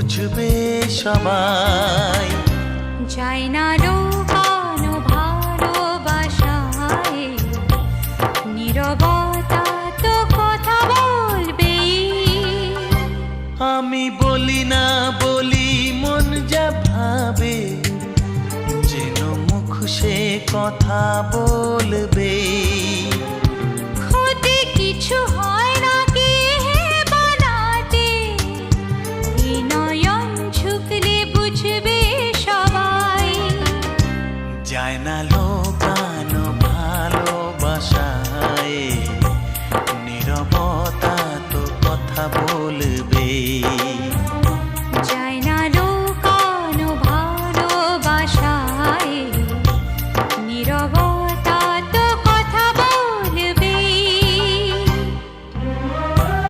বুঝবে সবাই। চাই না লুকানো ভালোবাসায়, নীরবতা তো কথা বলবে। আমি বলি না বলি মন যা ভাবে, যেন মুখ সে কথা বলবে। ক্ষতি কিছু হয় না কি হে বানাতে, এ নয়ন ঝুঁকলে বুঝবে সবাই। যায় না লোকানো ভালোবাসায়, নীরবতা তো কথা বলবে।